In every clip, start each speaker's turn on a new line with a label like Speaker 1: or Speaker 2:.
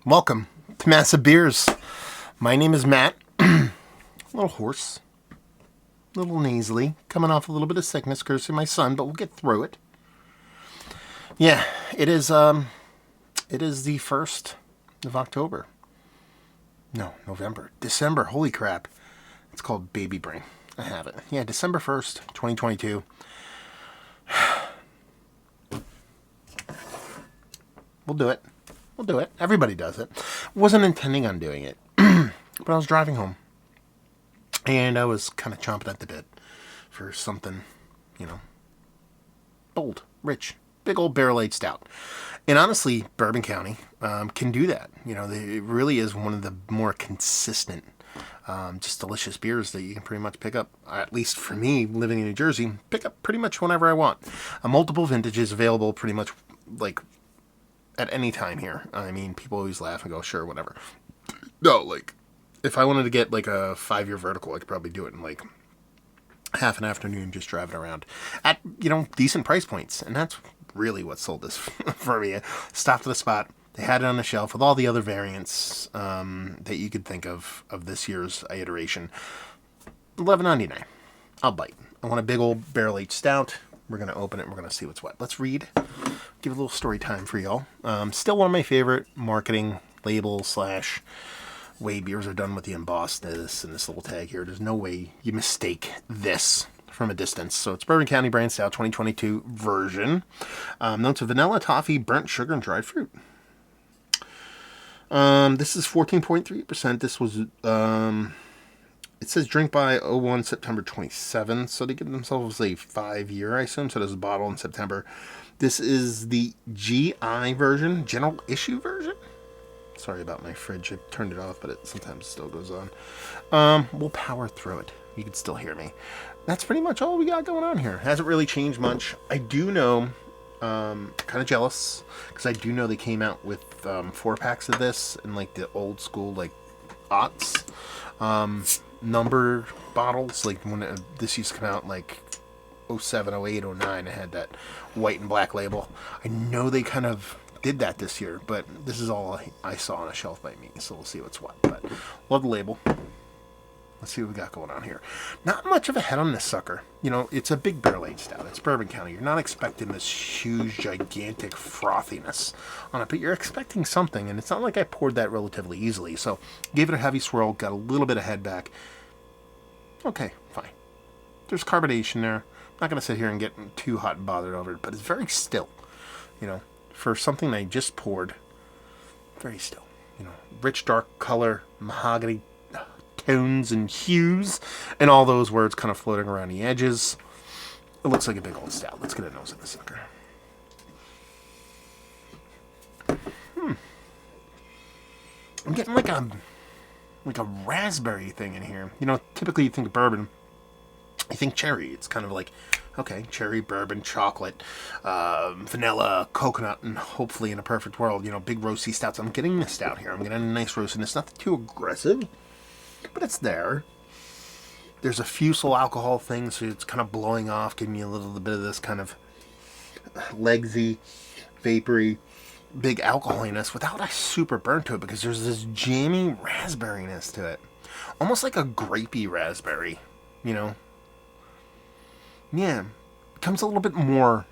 Speaker 1: Welcome to Massive Beers. My name is Matt. A little hoarse, a little nasally, coming off a little bit of sickness, cursing my son, but we'll get through it. Yeah, it is the 1st of October. No, November. December, holy crap. It's called Baby Brain. I have it. Yeah, December 1st, 2022. We'll do it. We'll do it. Everybody does it. Wasn't intending on doing it, but I was driving home, and I was kind of chomping at the bit for something, bold, rich, big old barrel-aged stout. And honestly, Bourbon County can do that. It really is one of the more consistent, just delicious beers that you can pretty much pick up, at least for me, living in New Jersey, pick up pretty much whenever I want. Multiple vintages available pretty much, at any time here. I mean, people always laugh and go, sure, whatever. No, if I wanted to get, a 5-year vertical, I could probably do it in, half an afternoon just driving around at, decent price points. And that's really what sold this for me. Stopped at a spot. They had it on the shelf with all the other variants that you could think of this year's iteration. $11.99. I'll bite. I want a big old barrel-aged stout. We're going to open it and we're going to see what's what. Let's read. Give a little story time for y'all. Still one of my favorite marketing labels / way beers are done with the embossedness and this little tag here. There's no way you mistake this from a distance. So it's Bourbon County Brand Stout 2022 version. Notes of vanilla, toffee, burnt sugar, and dried fruit. This is 14.3%. This was... it says drink by 01 September 27, so they give themselves a 5-year, I assume. So there's a bottle in September. This is the GI version, general issue version. Sorry about my fridge. I turned it off, but it sometimes still goes on. We'll power through it. You can still hear me. That's pretty much all we got going on here. Hasn't really changed much. I do know, kind of jealous, because I do know they came out with 4-packs of this in the old school aughts. Number bottles, when this used to come out 07, 08, 09, I had that white and black label. I know they kind of did that this year, but this is all I saw on a shelf by me, so we'll see what's what. But love the label. Let's see what we got going on here. Not much of a head on this sucker. It's a big barrel-aged stout. It's Bourbon County. You're not expecting this huge, gigantic frothiness on it, but you're expecting something, and it's not like I poured that relatively easily. So gave it a heavy swirl, got a little bit of head back. Okay, fine. There's carbonation there. I'm not going to sit here and get too hot and bothered over it, but it's very still. For something I just poured, very still. Rich, dark color, mahogany tones and hues, and all those words kind of floating around the edges. It looks like a big old stout. Let's get a nose in this sucker. I'm getting like a raspberry thing in here. Typically you think of bourbon, you think cherry. It's kind of okay, cherry, bourbon, chocolate, vanilla, coconut, and hopefully in a perfect world, big roasty stouts. I'm getting this stout here. I'm getting a nice roastiness, not too aggressive, but it's there. There's a fusel alcohol thing, so it's kind of blowing off, giving you a little bit of this kind of legsy, vapory, big alcoholiness without a super burn to it, because there's this jammy raspberryness to it. Almost like a grapey raspberry, Yeah, it comes a little bit more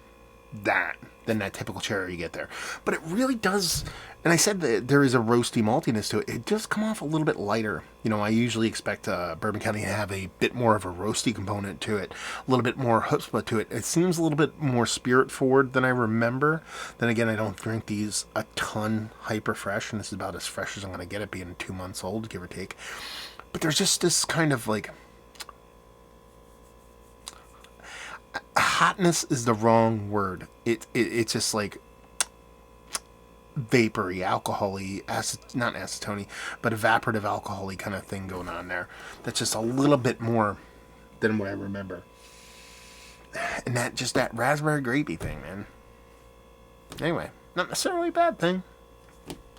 Speaker 1: than that typical cherry you get there. But it really does, and I said that there is a roasty maltiness to it. It does come off a little bit lighter. I usually expect Bourbon County to have a bit more of a roasty component to it, a little bit more chutzpah to it. It seems a little bit more spirit forward than I remember. Then again, I don't drink these a ton hyper fresh, and this is about as fresh as I'm going to get it, being 2 months old, give or take. But there's just this kind of hotness is the wrong word. It's just vapory, alcohol-y, not acetone, but evaporative alcohol-y kind of thing going on there. That's just a little bit more than what I remember. And that raspberry grapey thing, man. Anyway, not necessarily a bad thing.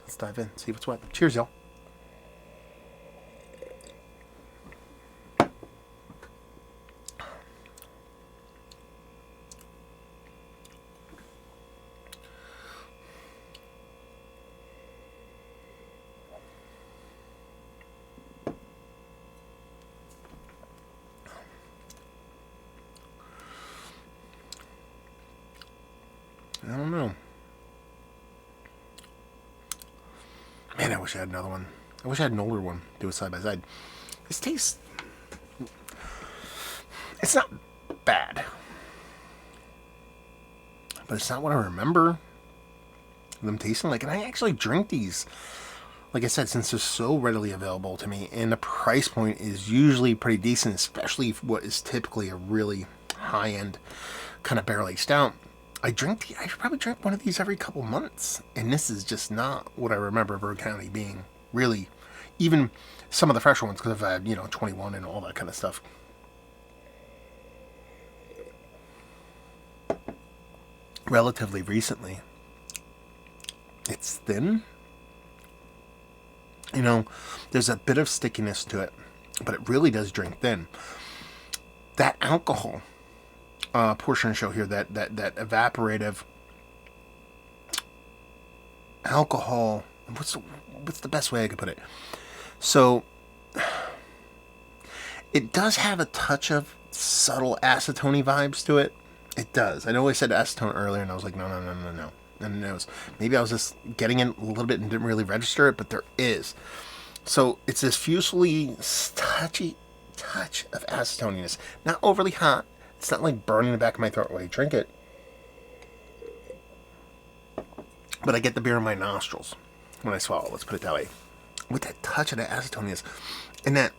Speaker 1: Let's dive in, see what's what. Cheers, y'all. Man, I wish I had another one. I wish I had an older one. Do it side by side. This tastes... It's not bad. But it's not what I remember them tasting like. And I actually drink these, like I said, since they're so readily available to me. And the price point is usually pretty decent, especially for what is typically a really high-end kind of barrel-aged stout. I probably drink one of these every couple months. And this is just not what I remember Bourbon County being, really. Even some of the fresher ones, because I've had, 21 and all that kind of stuff. Relatively recently. It's thin. There's a bit of stickiness to it, but it really does drink thin. That alcohol portion show here, that evaporative alcohol. What's the best way I could put it? So it does have a touch of subtle acetone vibes to it. It does. I know I said acetone earlier, and I was like, no. And it was, maybe I was just getting in a little bit and didn't really register it, but there is. So it's this fusely touchy touch of acetoniness. Not overly hot. It's not like burning the back of my throat while you drink it. But I get the beer in my nostrils when I swallow, let's put it that way. With that touch of that acetoniness. And that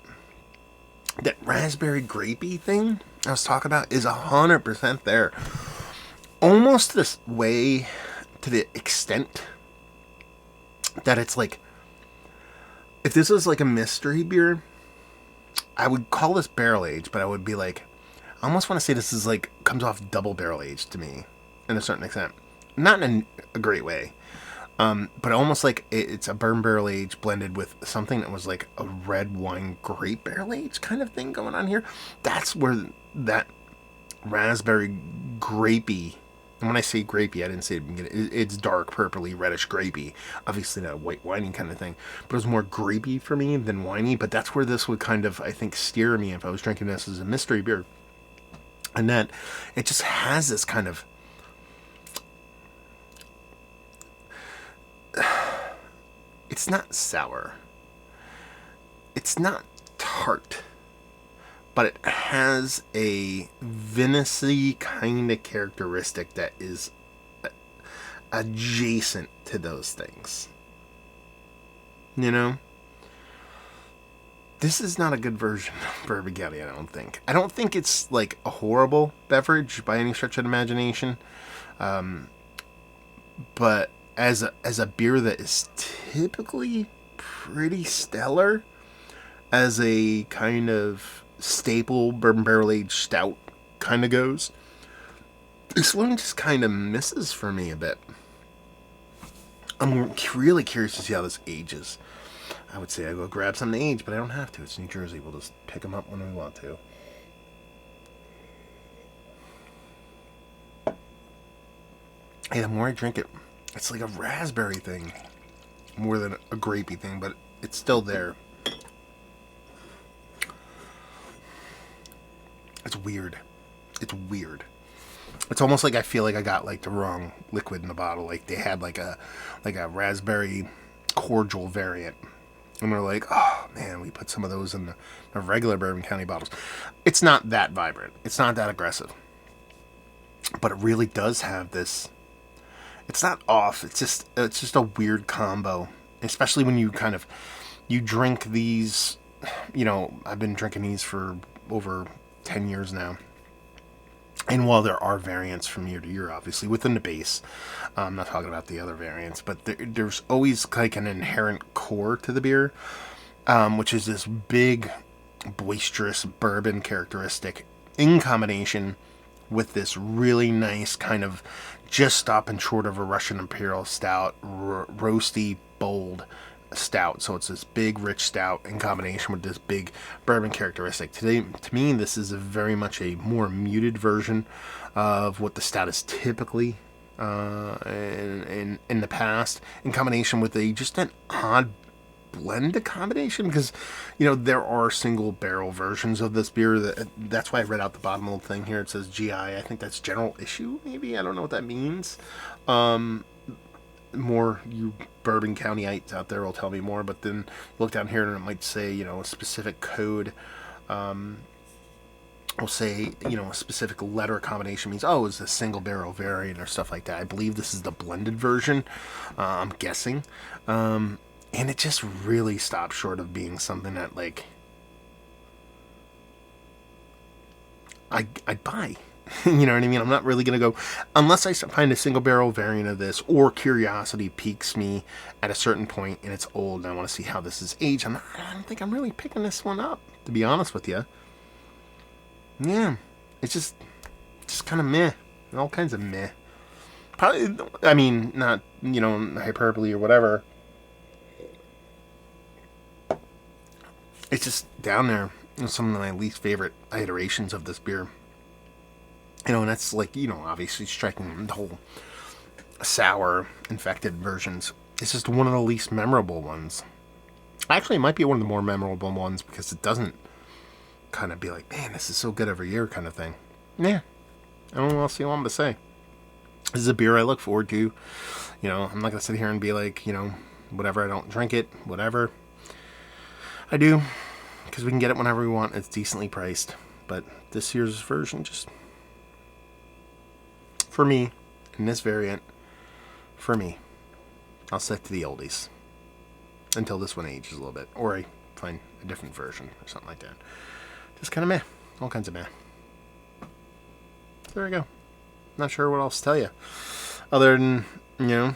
Speaker 1: raspberry grapey thing I was talking about is 100% there. Almost this way, to the extent that it's like, if this was like a mystery beer, I would call this barrel aged, but I would be like, I almost want to say this is like, comes off double barrel aged to me, in a certain extent. Not in a great way. But almost like it's a bourbon barrel aged blended with something that was like a red wine grape barrel aged kind of thing going on here. That's where that raspberry grapey, and when I say grapey, I didn't say it's dark purpley reddish grapey, obviously not a white winey kind of thing, but it was more grapey for me than winey. But that's where this would kind of, I think, steer me if I was drinking this as a mystery beer. And that it just has this kind of, it's not sour, it's not tart, but it has a vinous-y kind of characteristic that is adjacent to those things. This is not a good version of Bourbon County, I don't think. I don't think it's like a horrible beverage by any stretch of the imagination. But as a beer that is typically pretty stellar, as a kind of staple bourbon barrel aged stout kind of goes, this one just kind of misses for me a bit. I'm really curious to see how this ages. I would say I go grab something to age, but I don't have to. It's New Jersey. We'll just pick them up when we want to. Hey, the more I drink it, it's like a raspberry thing more than a grapey thing, but it's still there. It's weird. It's almost like I feel like I got like the wrong liquid in the bottle. Like they had like a raspberry cordial variant. And they're like, oh man, we put some of those in the regular Bourbon County bottles. It's not that vibrant. It's not that aggressive. But it really does have this. It's not off. It's just a weird combo. Especially when you you drink these. I've been drinking these for over 10 years now. And while there are variants from year to year, obviously, within the base, I'm not talking about the other variants, but there's always like an inherent core to the beer, which is this big, boisterous bourbon characteristic in combination with this really nice kind of just stopping short of a Russian Imperial Stout, roasty, bold stout. So it's this big, rich stout in combination with this big bourbon characteristic. To me, this is very much a more muted version of what the stout is typically in the past, in combination with just an odd blend combination, because there are single barrel versions of this beer. That's why I read out the bottom of the thing here. It says GI. I think that's general issue, maybe. I don't know what that means. more you Bourbon Countyites out there will tell me more, but then look down here and it might say, you know, a specific code. Will say, you know, a specific letter combination means, oh, it's a single barrel variant or stuff like that. I believe this is the blended version, I'm guessing. And it just really stopped short of being something that, like, I'd buy. You know what I mean? I'm not really going to go, unless I find a single barrel variant of this, or curiosity piques me at a certain point and it's old and I want to see how this is aged. I don't think I'm really picking this one up, to be honest with you. Yeah, it's just kind of meh. All kinds of meh. Probably, I mean, not, you know, hyperbole or whatever. It's just down there. It's some of my least favorite iterations of this beer. You know, and that's like, you know, obviously striking the whole sour infected versions. It's just one of the least memorable ones. Actually, it might be one of the more memorable ones because it doesn't kind of be like, man, this is so good every year kind of thing. Yeah. I don't know what else you want me to say. This is a beer I look forward to. You know, I'm not going to sit here and be like, you know, whatever, I don't drink it, whatever. I do, because we can get it whenever we want. It's decently priced. But this year's version, just, for me, in this variant, for me, I'll stick to the oldies. Until this one ages a little bit. Or I find a different version or something like that. Just kind of meh. All kinds of meh. So there we go. Not sure what else to tell you. Other than, you know,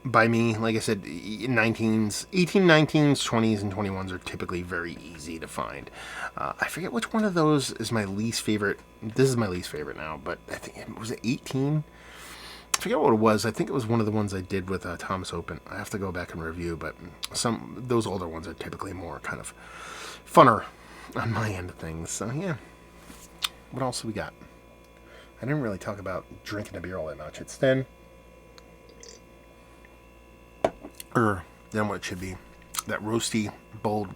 Speaker 1: by me, like I said, 19s, 18, 19s, 20s, and 21s are typically very easy to find. I forget which one of those is my least favorite. This is my least favorite now, but I think it was 18. I forget what it was. I think it was one of the ones I did with Thomas Open. I have to go back and review, but those older ones are typically more kind of funner on my end of things. So yeah, what else have we got? I didn't really talk about drinking a beer all that much. It's thin, or than what it should be. That roasty, bold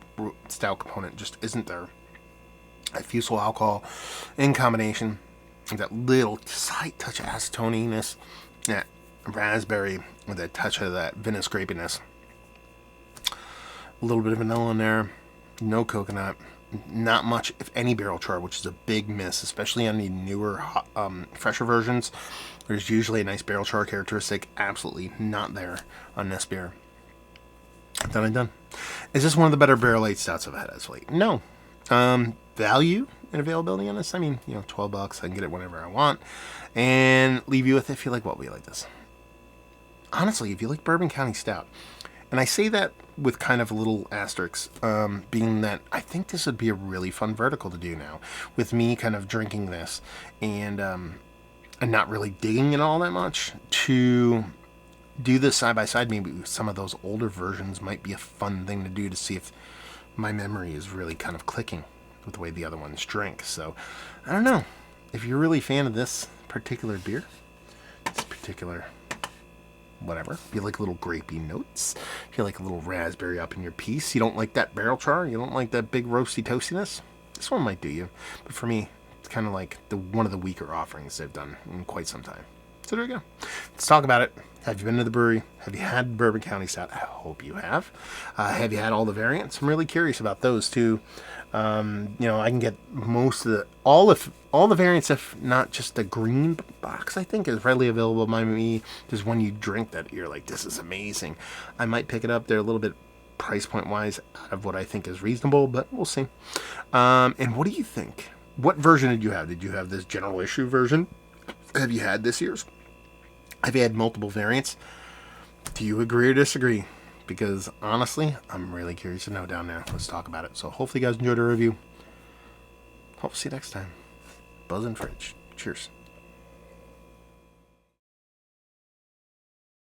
Speaker 1: stout component just isn't there. That fusel alcohol in combination with that little slight touch of acetoniness, that raspberry with a touch of that vinous grapiness. A little bit of vanilla in there, no coconut, not much, if any, barrel char, which is a big miss, especially on the newer, fresher versions. There's usually a nice barrel char characteristic. Absolutely not there on this beer. Done and done. Is this one of the better barrel-aged stouts I've had as of late? No. Value and availability on this, I mean, you know, $12, I can get it whenever I want, and leave you with, if you like what we like this. Honestly, if you like Bourbon County Stout, and I say that with kind of a little asterisk, being that I think this would be a really fun vertical to do now, with me kind of drinking this, and not really digging it all that much, to do this side by side. Maybe some of those older versions might be a fun thing to do to see if my memory is really kind of clicking with the way the other ones drink. So, I don't know. If you're really a fan of this particular beer, this particular whatever, if you like little grapey notes, if you like a little raspberry up in your piece, you don't like that barrel char, you don't like that big roasty toastiness, this one might do you. But for me, it's kind of like one of the weaker offerings they've done in quite some time. So there we go. Let's talk about it. Have you been to the brewery? Have you had Bourbon County Stout? I hope you have. Have you had all the variants? I'm really curious about those too. You know, I can get most of all the variants, if not just the green box, I think is readily available by me. There's one you drink that you're like, this is amazing. I might pick it up. They're a little bit price point wise out of what I think is reasonable, but we'll see. And what do you think? What version did you have? Did you have this general issue version? Have you had this year's? Have you had multiple variants? Do you agree or disagree? Because honestly, I'm really curious to know down there. Let's talk about it. So hopefully you guys enjoyed the review. Hope to see you next time. Buzz and Fridge. Cheers.